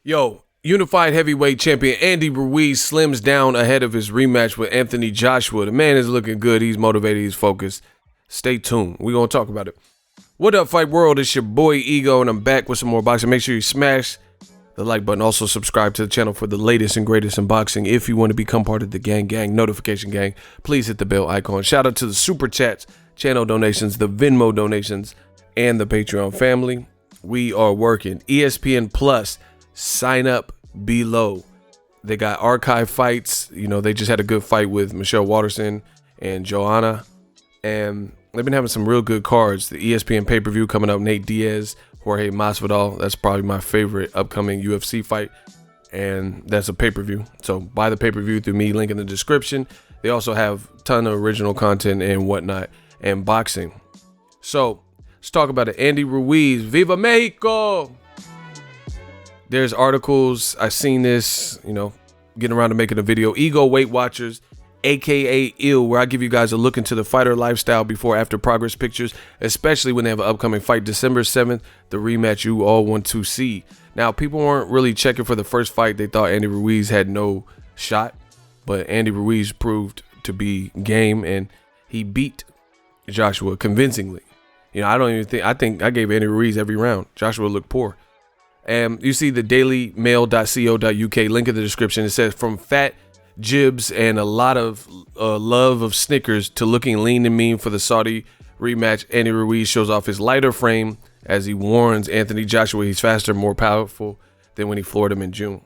Yo, unified heavyweight champion Andy Ruiz slims down ahead of his rematch with Anthony Joshua. The man is looking good. He's motivated. He's focused. Stay tuned. We're going to talk about it. What up, Fight World? It's your boy Ego, and I'm back with some more boxing. Make sure you smash the like button. Also, subscribe to the channel for the latest and greatest in boxing. If you want to become part of the gang notification gang, please hit the bell icon. Shout out to the super chats, channel donations, the Venmo donations, and the Patreon family. We are working. ESPN Plus. Sign up below. They got archive fights. You know, they just had a good fight with Michelle Waterson and Joanna. And they've been having some real good cards. The ESPN pay-per-view coming up, Nate Diaz, Jorge Masvidal. That's probably my favorite upcoming UFC fight. And that's a pay-per-view. So buy the pay-per-view through me, link in the description. They also have a ton of original content and whatnot and boxing. So let's talk about it. Andy Ruiz, Viva Mexico! There's articles. I've seen this, you know, getting around to making a video. Ego Weight Watchers, aka ILL, where I give you guys a look into the fighter lifestyle before after progress pictures, especially when they have an upcoming fight December 7th, the rematch you all want to see. Now, people weren't really checking for the first fight. They thought Andy Ruiz had no shot, but Andy Ruiz proved to be game, and he beat Joshua convincingly. You know, I think I gave Andy Ruiz every round. Joshua looked poor. And you see the dailymail.co.uk link in the description. It says, from fat jibs and a lot of love of Snickers to looking lean and mean for the Saudi rematch, Andy Ruiz shows off his lighter frame as he warns Anthony Joshua he's faster, more powerful than when he floored him in June.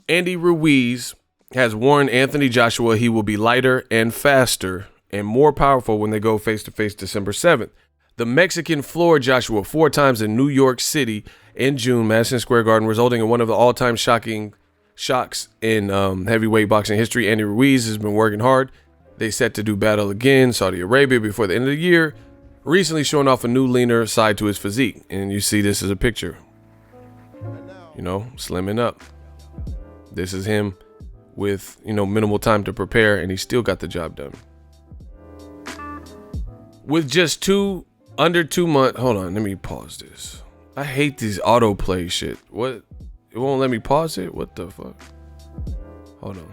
Andy Ruiz has warned Anthony Joshua he will be lighter and faster and more powerful when they go face-to-face December 7th. The Mexican floored Joshua 4 times in New York City in June, Madison Square Garden, resulting in one of the all-time shocks in heavyweight boxing history. Andy Ruiz has been working hard. They set to do battle again, Saudi Arabia, before the end of the year, recently showing off a new leaner side to his physique. And you see this as a picture, you know, slimming up. This is him with, you know, minimal time to prepare, and he still got the job done. With just under 2 months. Hold on, let me pause this. I hate these autoplay shit. What? It won't let me pause it? What the fuck? Hold on.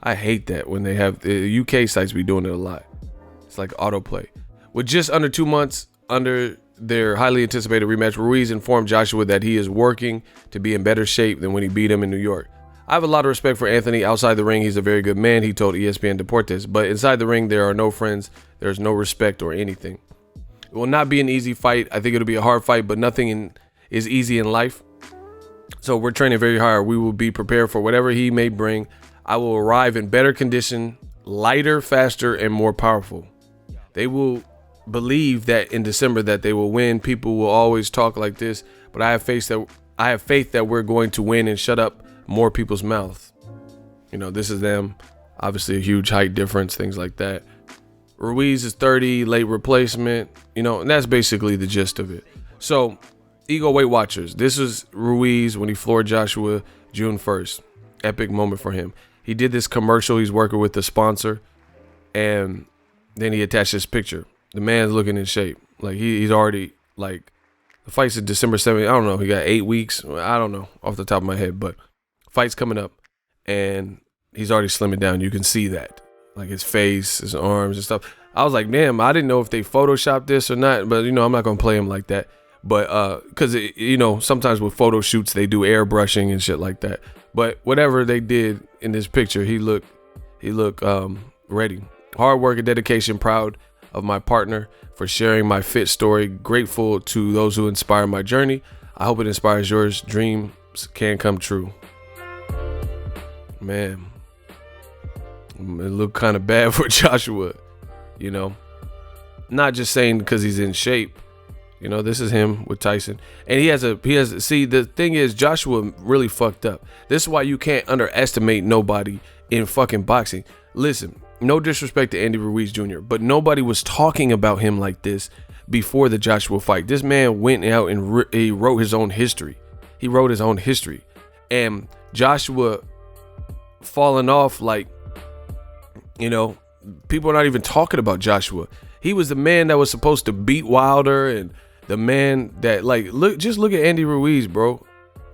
I hate that when they have the UK sites be doing it a lot. It's like autoplay. With just under 2 months under their highly anticipated rematch, Ruiz informed Joshua that he is working to be in better shape than when he beat him in New York. I have a lot of respect for Anthony. Outside the ring, he's a very good man, he told ESPN Deportes. But inside the ring, there are no friends. There's no respect or anything. It will not be an easy fight. I think it'll be a hard fight, but nothing is easy in life. So we're training very hard. We will be prepared for whatever he may bring. I will arrive in better condition, lighter, faster, and more powerful. They will believe that in December that they will win. People will always talk like this, but I have faith that we're going to win and shut up more people's mouths. You know, this is them. Obviously a huge height difference, things like that. Ruiz is 30, late replacement, you know, and that's basically the gist of it. So, Ego Weight Watchers, this is Ruiz when he floored Joshua June 1st. Epic moment for him. He did this commercial. He's working with the sponsor, and then he attached this picture. The man's looking in shape. Like, he's already, like, the fight's in December 7th. I don't know. He got 8 weeks. I don't know off the top of my head, but fight's coming up, and he's already slimming down. You can see that. Like his face, his arms and stuff. I was like, damn, I didn't know if they photoshopped this or not, but you know, I'm not gonna play him like that. But because you know, sometimes with photo shoots they do airbrushing and shit like that. But whatever they did in this picture, he looked ready. Hard work and dedication. Proud of my partner for sharing my fit story. Grateful to those who inspire my journey. I hope it inspires yours. Dreams can come true. Man. It looked kind of bad for Joshua, you know, not just saying because he's in shape. You know, this is him with Tyson, and he has see, the thing is, Joshua really fucked up. This is why you can't underestimate nobody in fucking boxing. Listen, no disrespect to Andy Ruiz Jr., but nobody was talking about him like this before the Joshua fight. This man went out and he wrote his own history. He wrote his own history, and Joshua fallen off. Like, you know, people are not even talking about Joshua. He was the man that was supposed to beat Wilder, and the man that, like, look at Andy Ruiz, bro.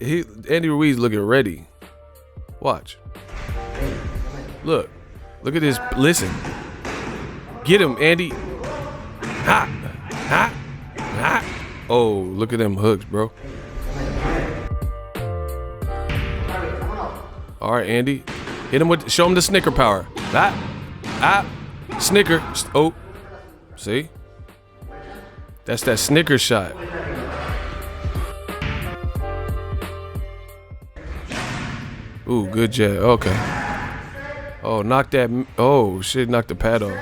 Andy Ruiz looking ready. Watch. Look at this. Listen. Get him, Andy. Ha, ha, ha. Oh, look at them hooks, bro. All right, Andy. Hit him with, show him the snicker power. Snicker. Oh, see? That's that snicker shot. Ooh, good jab. Okay. Oh, knock that. Oh, shit, knocked the pad off.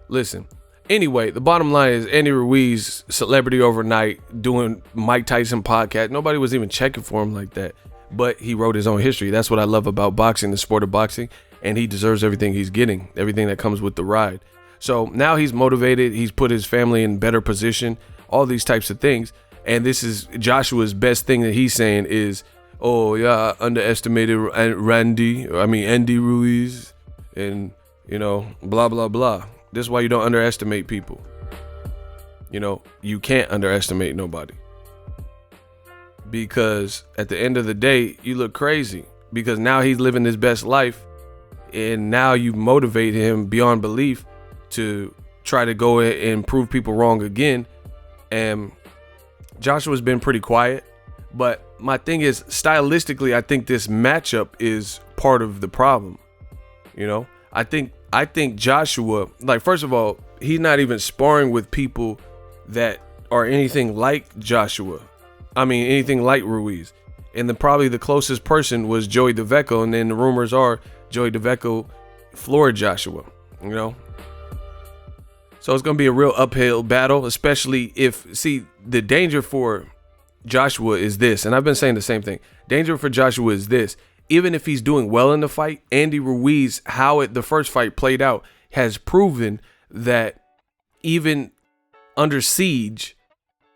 Listen. Anyway, the bottom line is Andy Ruiz, celebrity overnight, doing Mike Tyson podcast. Nobody was even checking for him like that. But he wrote his own history. That's what I love about boxing, the sport of boxing. And he deserves everything he's getting, everything that comes with the ride. So now he's motivated. He's put his family in better position, all these types of things. And this is Joshua's best thing that he's saying is, oh, yeah, I underestimated Andy Ruiz and, you know, blah, blah, blah. This is why you don't underestimate people. You know, you can't underestimate nobody. Because at the end of the day, you look crazy. Because now he's living his best life. And now you motivate him beyond belief to try to go and prove people wrong again. And Joshua's been pretty quiet. But my thing is, stylistically, I think this matchup is part of the problem. You know, I think Joshua, like, first of all, he's not even sparring with people that are anything like Joshua. I mean, anything like Ruiz. And probably the closest person was Joey DeVecco. And then the rumors are Joey DeVecco floored Joshua, you know. So it's going to be a real uphill battle, especially if, see, the danger for Joshua is this. And I've been saying the same thing. Danger for Joshua is this. Even if he's doing well in the fight, Andy Ruiz, the first fight played out, has proven that even under siege,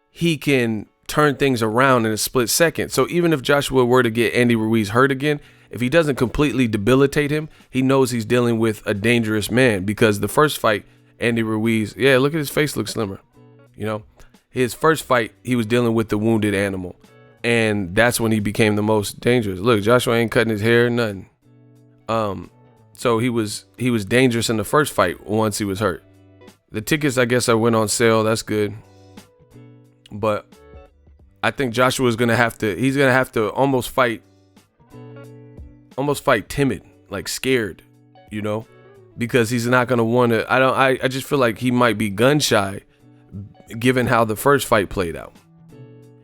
he can turn things around in a split second. So even if Joshua were to get Andy Ruiz hurt again, if he doesn't completely debilitate him, he knows he's dealing with a dangerous man. Because the first fight, Andy Ruiz, yeah, look at his face, looks slimmer. You know, his first fight, he was dealing with the wounded animal. And that's when he became the most dangerous. Look, Joshua ain't cutting his hair, nothing. So he was dangerous in the first fight once he was hurt. The tickets, I guess, I went on sale. That's good. But I think Joshua's gonna have to almost fight timid, like scared, you know, because he's not gonna want to. I just feel like he might be gun shy, given how the first fight played out,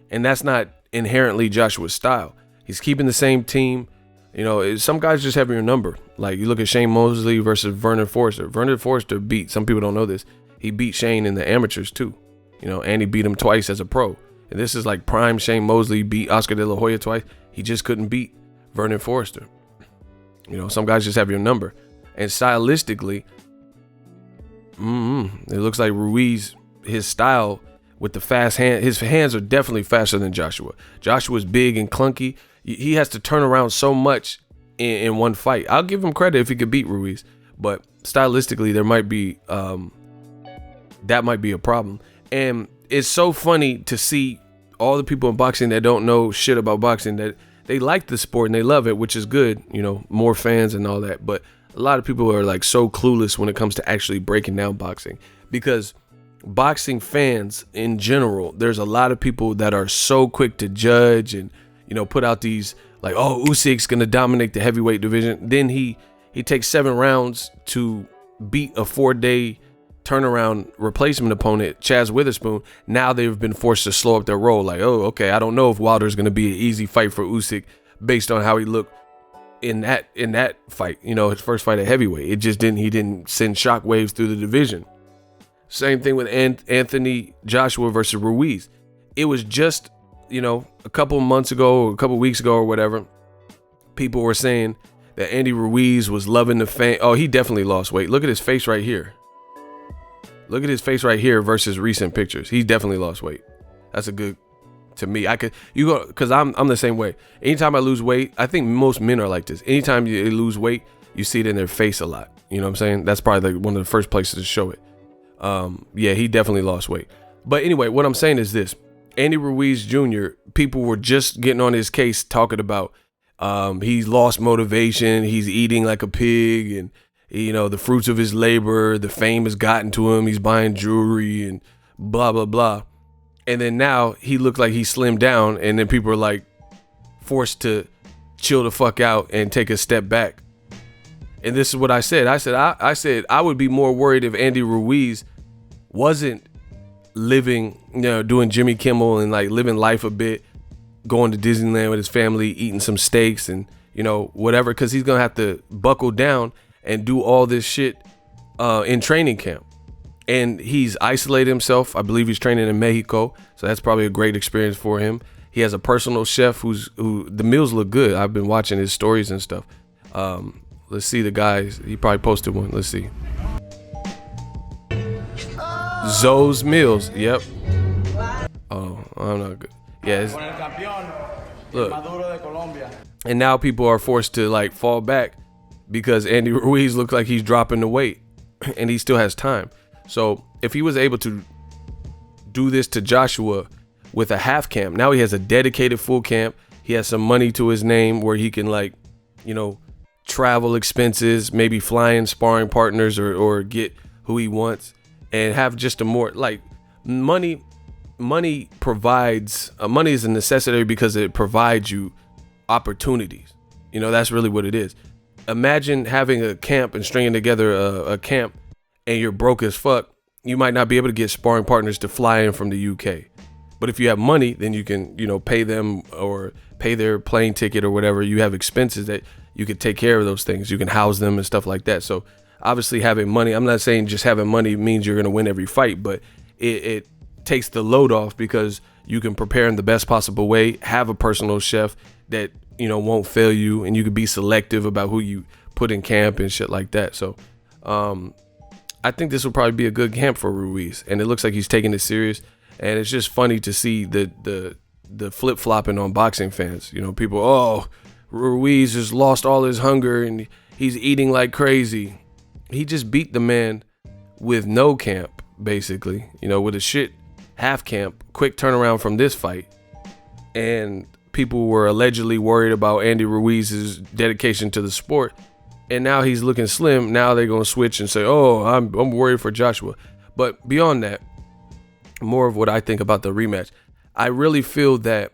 and that's not inherently Joshua's style. He's keeping the same team. You know, some guys just have your number. Like you look at Shane Mosley versus Vernon Forrester. Vernon Forrester beat, some people don't know this, he beat Shane in the amateurs too. You know, and he beat him twice as a pro. And this is like prime Shane Mosley beat Oscar De La Hoya twice. He just couldn't beat Vernon Forrester. You know, some guys just have your number. And stylistically, it looks like Ruiz, his style with the fast hand, his hands are definitely faster than Joshua. Joshua's big and clunky. He has to turn around so much in one fight. I'll give him credit if he could beat Ruiz, but stylistically, there might be that might be a problem. And it's so funny to see all the people in boxing that don't know shit about boxing, that they like the sport and they love it, which is good, you know, more fans and all that. But a lot of people are like so clueless when it comes to actually breaking down boxing, because boxing fans in general, there's a lot of people that are so quick to judge and, you know, put out these like, oh, Usyk's gonna dominate the heavyweight division. Then he takes 7 rounds to beat a 4-day turnaround replacement opponent, Chaz Witherspoon. Now they've been forced to slow up their roll. Like, oh, okay, I don't know if Wilder's gonna be an easy fight for Usyk based on how he looked in that fight. You know, his first fight at heavyweight. It just didn't. He didn't send shockwaves through the division. Same thing with Anthony Joshua versus Ruiz. It was just, you know, a couple months ago or a couple weeks ago or whatever, people were saying that Andy Ruiz was loving the fame. Oh, he definitely lost weight. Look at his face right here. Look at his face right here versus recent pictures. He definitely lost weight. That's a good To me, you go, because I'm the same way. Anytime I lose weight, I think most men are like this. Anytime you lose weight, you see it in their face a lot. You know what I'm saying? That's probably one of the first places to show it. Yeah, he definitely lost weight. But anyway, what I'm saying is this. Andy Ruiz Jr., people were just getting on his case talking about he's lost motivation, he's eating like a pig, and the fruits of his labor, the fame has gotten to him, he's buying jewelry and blah, blah, blah. And then now he looked like he slimmed down, and then people are like forced to chill the fuck out and take a step back. And this is what I said. I said I would be more worried if Andy Ruiz wasn't living, doing Jimmy Kimmel and like living life a bit, going to Disneyland with his family, eating some steaks and, whatever, because he's going to have to buckle down and do all this shit in training camp. And he's isolated himself. I believe he's training in Mexico, so that's probably a great experience for him. He has a personal chef who the meals look good. I've been watching his stories and stuff. Let's see the guys. He probably posted one. Let's see. Zoe's Meals. Yep. Oh, I'm not good. Yeah. Look. And now people are forced to like fall back because Andy Ruiz looks like he's dropping the weight, and he still has time. So if he was able to do this to Joshua with a half camp, now he has a dedicated full camp. He has some money to his name where he can travel expenses, maybe fly in sparring partners or get who he wants, and have just a more like money provides money is a necessity because it provides you opportunities. That's really what it is. Imagine having a camp and stringing together a camp and you're broke as fuck. You might not be able to get sparring partners to fly in from the UK. But if you have money, then you can, pay them or pay their plane ticket or whatever. You have expenses that you could take care of those things. You can house them and stuff like that. So obviously having money, I'm not saying just having money means you're going to win every fight, but it takes the load off because you can prepare in the best possible way, have a personal chef that, won't fail you, and you could be selective about who you put in camp and shit like that. So I think this will probably be a good camp for Ruiz, and it looks like he's taking it serious. And it's just funny to see the flip-flopping on boxing fans. People, Ruiz has lost all his hunger and he's eating like crazy. He just beat the man with no camp, basically, with a shit half camp, quick turnaround from this fight. And people were allegedly worried about Andy Ruiz's dedication to the sport. And now he's looking slim. Now they're going to switch and say, I'm worried for Joshua. But beyond that, more of what I think about the rematch. I really feel that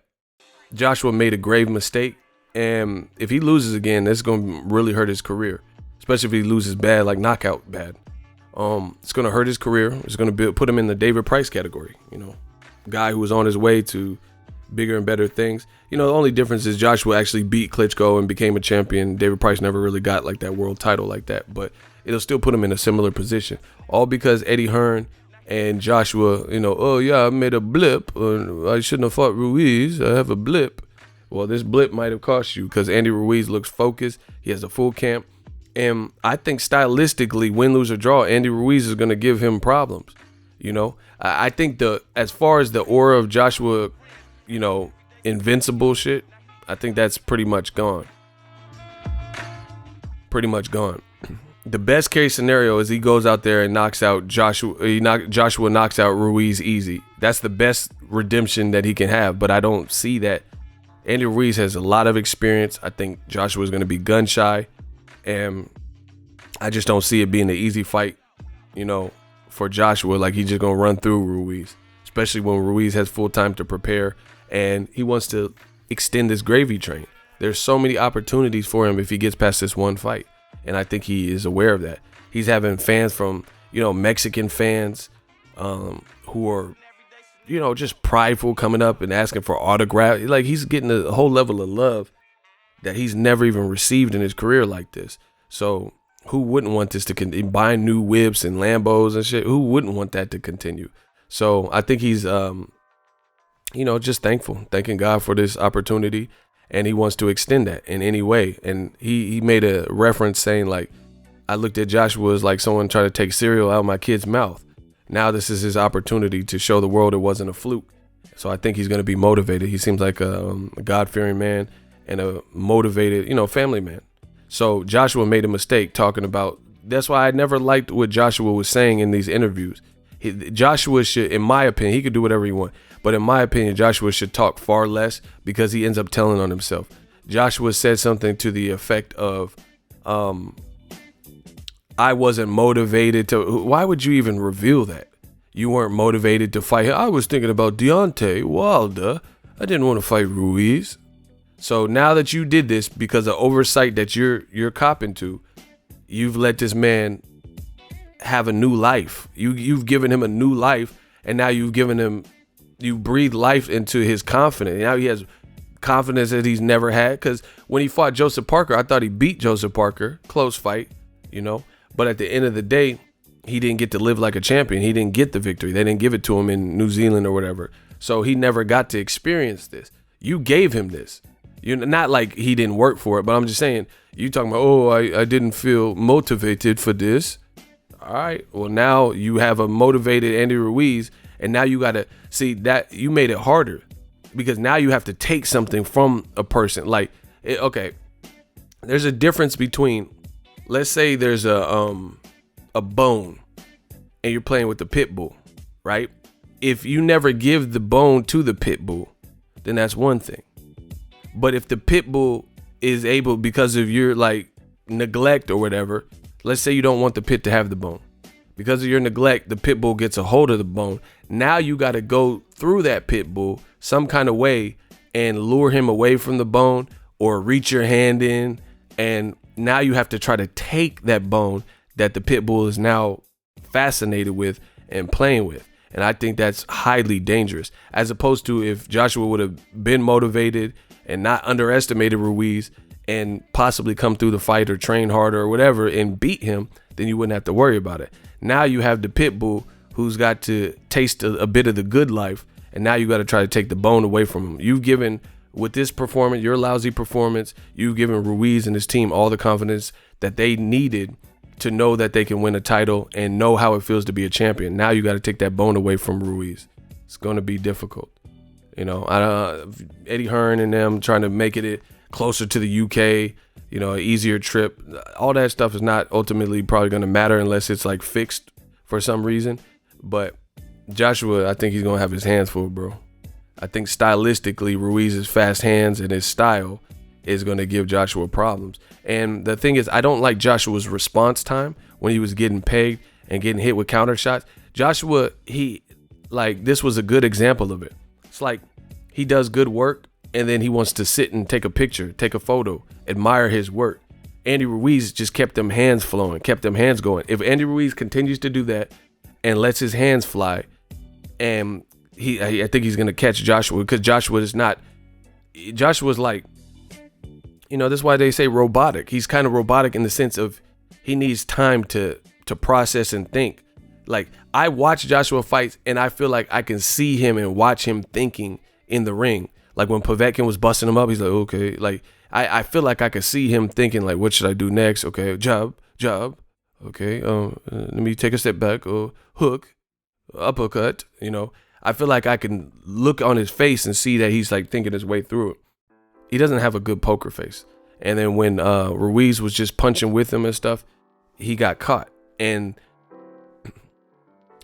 Joshua made a grave mistake. And if he loses again, that's going to really hurt his career. Especially if he loses bad, like knockout bad. It's going to hurt his career. It's going to put him in the David Price category. Guy who was on his way to bigger and better things. The only difference is Joshua actually beat Klitschko and became a champion. David Price never really got like that world title like that, but it'll still put him in a similar position. All because Eddie Hearn and Joshua, I made a blip. I shouldn't have fought Ruiz. I have a blip. Well, this blip might have cost you because Andy Ruiz looks focused. He has a full camp. And I think stylistically, win, lose, or draw, Andy Ruiz is going to give him problems. I think as far as the aura of Joshua, invincible shit, I think that's pretty much gone. Pretty much gone. The best case scenario is he goes out there and knocks out Joshua. Joshua knocks out Ruiz easy. That's the best redemption that he can have. But I don't see that. Andy Ruiz has a lot of experience. I think Joshua is going to be gun shy. And I just don't see it being an easy fight, for Joshua. Like he's just going to run through Ruiz, especially when Ruiz has full time to prepare and he wants to extend this gravy train. There's so many opportunities for him if he gets past this one fight. And I think he is aware of that. He's having fans from, Mexican fans who are, just prideful, coming up and asking for autographs. Like he's getting a whole level of love that he's never even received in his career like this. So who wouldn't want this to continue? Buying new whips and Lambos and shit. Who wouldn't want that to continue? So I think he's, just thanking God for this opportunity. And he wants to extend that in any way. And he made a reference saying, like, I looked at Joshua as like someone trying to take cereal out of my kid's mouth. Now this is his opportunity to show the world it wasn't a fluke. So I think he's going to be motivated. He seems like a God-fearing man and a motivated, family man. So Joshua made a mistake talking about. That's why I never liked what Joshua was saying in these interviews. Joshua should, in my opinion, he could do whatever he wants. But in my opinion, Joshua should talk far less because he ends up telling on himself. Joshua said something to the effect of, I wasn't motivated to. Why would you even reveal that? You weren't motivated to fight. I was thinking about Deontay Wilder. I didn't want to fight Ruiz. So now that you did this because of oversight that you're copping to, you've let this man have a new life. You've given him a new life, and now you breathe life into his confidence. Now he has confidence that he's never had. Because when he fought Joseph Parker, I thought he beat Joseph Parker. Close fight, But at the end of the day, he didn't get to live like a champion. He didn't get the victory. They didn't give it to him in New Zealand or whatever. So he never got to experience this. You gave him this. Not like he didn't work for it, but I'm just saying, you talking about, I didn't feel motivated for this. All right. Well, now you have a motivated Andy Ruiz, and now you got to see that you made it harder because now you have to take something from a person. Like, okay, there's a difference between, let's say there's a bone and you're playing with the pit bull, right? If you never give the bone to the pit bull, then that's one thing. But if the pit bull is able, because of your neglect or whatever, let's say you don't want the pit to have the bone. Because of your neglect, the pit bull gets a hold of the bone. Now you got to go through that pit bull some kind of way and lure him away from the bone or reach your hand in. And now you have to try to take that bone that the pit bull is now fascinated with and playing with. And I think that's highly dangerous, as opposed to if Joshua would have been motivated and not underestimated Ruiz and possibly come through the fight or train harder or whatever and beat him, then you wouldn't have to worry about it. Now you have the pit bull who's got to taste a bit of the good life, and now you got to try to take the bone away from him. You've given, with this performance, your lousy performance, you've given Ruiz and his team all the confidence that they needed to know that they can win a title and know how it feels to be a champion. Now you got to take that bone away from Ruiz. It's going to be difficult. Eddie Hearn and them trying to make it closer to the UK, an easier trip. All that stuff is not ultimately probably going to matter unless it's fixed for some reason. But Joshua, I think he's going to have his hands full, bro. I think stylistically, Ruiz's fast hands and his style is going to give Joshua problems. And the thing is, I don't like Joshua's response time when he was getting pegged and getting hit with counter shots. Joshua, this was a good example of it. It's like he does good work and then he wants to sit and take a picture, take a photo, admire his work. Andy Ruiz just kept them hands flowing, kept them hands going. If Andy Ruiz continues to do that and lets his hands fly, and I think he's going to catch Joshua, because Joshua's that's why they say robotic. He's kind of robotic in the sense of he needs time to process and think. I watch Joshua fights and I feel like I can see him and watch him thinking in the ring. When Povetkin was busting him up, he's like, okay. I feel like I could see him thinking, what should I do next? Okay, jab. Okay, let me take a step back. Hook, uppercut. I feel like I can look on his face and see that he's thinking his way through it. He doesn't have a good poker face. And then when Ruiz was just punching with him and stuff, he got caught. And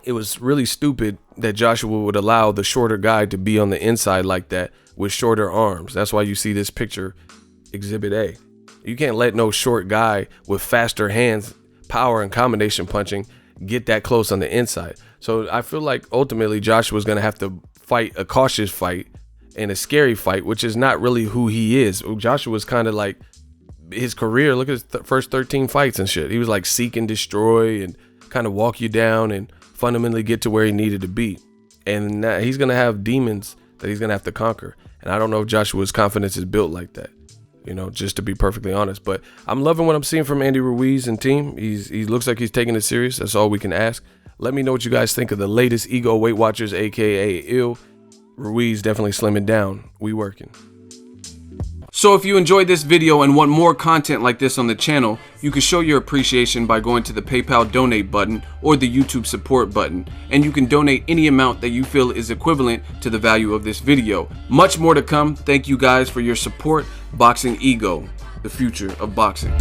it was really stupid that Joshua would allow the shorter guy to be on the inside like that with shorter arms. That's why you see this picture, Exhibit A. You can't let no short guy with faster hands, power, and combination punching get that close on the inside. So I feel like ultimately Joshua's going to have to fight a cautious fight and a scary fight, which is not really who he is. Joshua's kind of his career. Look at his first 13 fights and shit. He was seek and destroy and kind of walk you down and fundamentally get to where he needed to be. And now he's going to have demons that he's going to have to conquer. And I don't know if Joshua's confidence is built like that, just to be perfectly honest. But I'm loving what I'm seeing from Andy Ruiz and team. He looks like he's taking it serious. That's all we can ask. Let me know what you guys think of the latest Ego Weight Watchers, aka Ill. Ruiz definitely slimming down. We working. So if you enjoyed this video and want more content like this on the channel, you can show your appreciation by going to the PayPal donate button or the YouTube support button, and you can donate any amount that you feel is equivalent to the value of this video. Much more to come. Thank you guys for your support. Boxing Ego, the future of boxing.